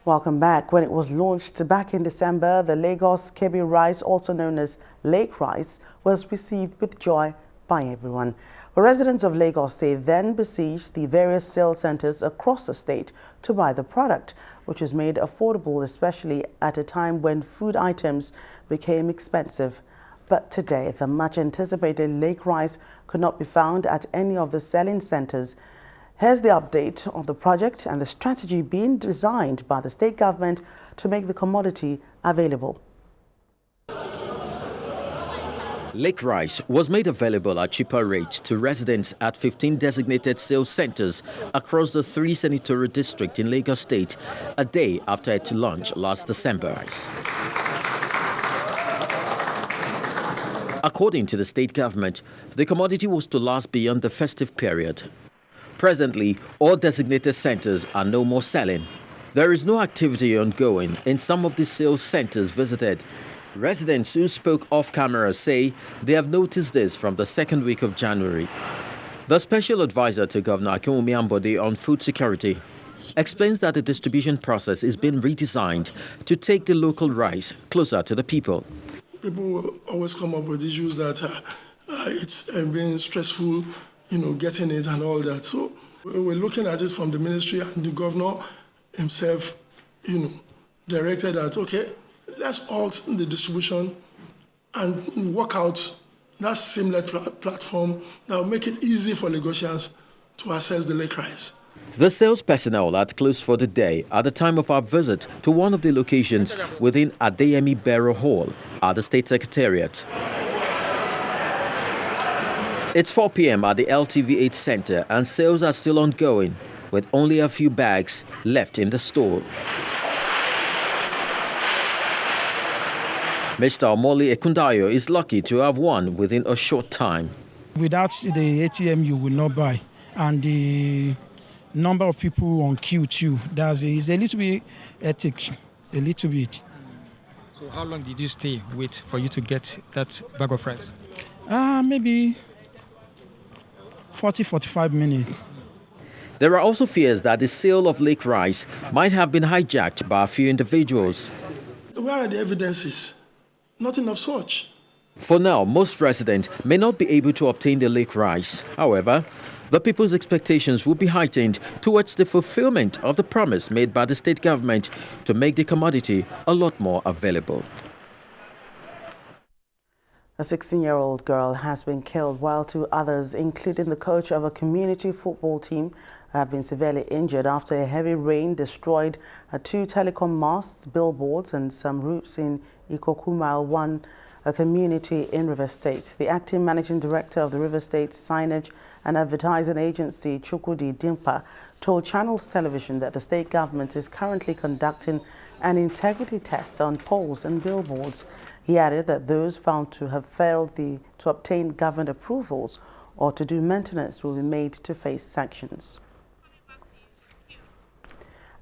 Welcome back. When it was launched back in December, the Lagos Kebbi rice, also known as Lake Rice, was received with joy by everyone. The residents of Lagos State then besieged the various sales centers across the state to buy the product, which was made affordable, especially at a time when food items became expensive. But today, the much-anticipated Lake Rice could not be found at any of the selling centers. Here's the update on the project and the strategy being designed by the state government to make the commodity available. Lake Rice was made available at cheaper rates to residents at 15 designated sales centers across the 3 senatorial districts in Lagos State, a day after its launch last December. According to the state government, the commodity was to last beyond the festive period. Presently, all designated centers are no more selling. There is no activity ongoing in some of the sales centers visited. Residents who spoke off camera say they have noticed this from the second week of January. The special advisor to Governor Akinwumi Ambode on food security explains that the distribution process is being redesigned to take the local rice closer to the people. People will always come up with issues that it's been stressful, getting it and all that. So we're looking at it from the ministry, and the governor himself, directed that, okay, let's halt the distribution and work out that seamless platform that will make it easy for Lagosians to access the Lake Rice. The sales personnel had closed for the day at the time of our visit to one of the locations within Adeyemi Barrow Hall at the State Secretariat. It's 4 p.m. at the LTV8 Center and sales are still ongoing, with only a few bags left in the store. Mr. Omoli Ekundayo is lucky to have one within a short time. Without the ATM, you will not buy. And the number of people on queue too, is a little bit hectic, a little bit. So how long did you wait for you to get that bag of rice? Maybe 40-45 minutes. There are also fears that the sale of Lake Rice might have been hijacked by a few individuals. Where are the evidences? Nothing of such. For now, most residents may not be able to obtain the Lake Rice. However, the people's expectations will be heightened towards the fulfillment of the promise made by the state government to make the commodity a lot more available. A 16-year-old girl has been killed while 2 others, including the coach of a community football team, have been severely injured after a heavy rain destroyed 2 telecom masts, billboards and some roofs in Ikokumal 1, a community in River State. The acting managing director of the River State Signage and Advertising Agency, Chukwudi Dimpa, told Channels Television that the state government is currently conducting an integrity test on poles and billboards. He added that those found to have failed to obtain government approvals or to do maintenance will be made to face sanctions.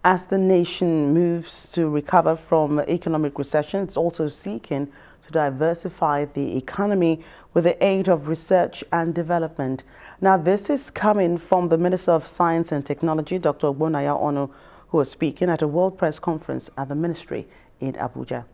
As the nation moves to recover from economic recession, it's also seeking to diversify the economy with the aid of research and development. Now, this is coming from the Minister of Science and Technology, Dr. Ogbonnaya Onu, who was speaking at a World Press Conference at the Ministry in Abuja.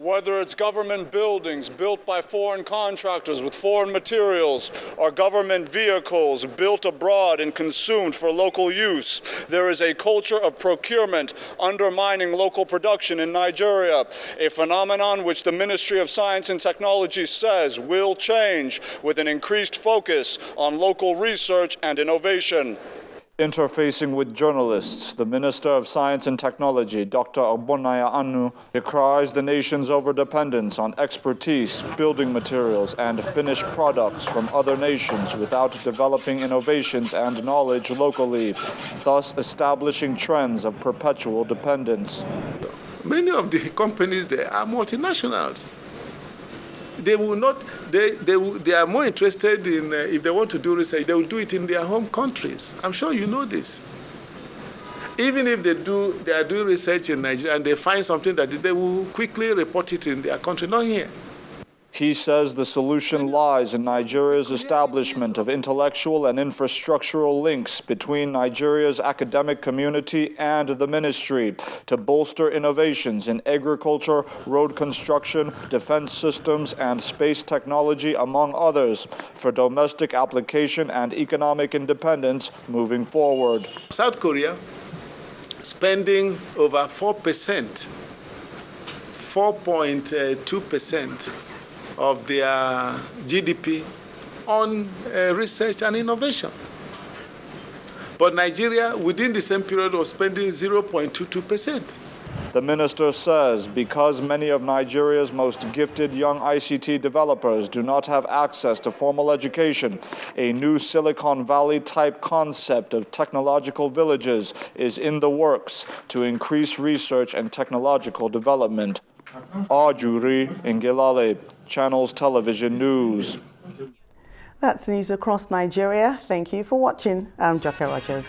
Whether it's government buildings built by foreign contractors with foreign materials or government vehicles built abroad and consumed for local use, there is a culture of procurement undermining local production in Nigeria, a phenomenon which the Ministry of Science and Technology says will change with an increased focus on local research and innovation. Interfacing with journalists, the Minister of Science and Technology, Dr. Ogbonnaya Onu, decries the nation's overdependence on expertise, building materials, and finished products from other nations without developing innovations and knowledge locally, thus establishing trends of perpetual dependence. Many of the companies there are multinationals. They will not. They are more interested in if they want to do research, they will do it in their home countries. I'm sure you know this. Even if they are doing research in Nigeria and they find something that they will quickly report it in their country, not here. He says the solution lies in Nigeria's establishment of intellectual and infrastructural links between Nigeria's academic community and the ministry to bolster innovations in agriculture, road construction, defense systems, and space technology, among others, for domestic application and economic independence moving forward. South Korea spending over 4%, 4.2% of their GDP on research and innovation. But Nigeria, within the same period, was spending 0.22%. The minister says because many of Nigeria's most gifted young ICT developers do not have access to formal education, a new Silicon Valley-type concept of technological villages is in the works to increase research and technological development. Ajuri Ngilale, Channels Television News. That's news across Nigeria. Thank you for watching. I'm Joke Rogers.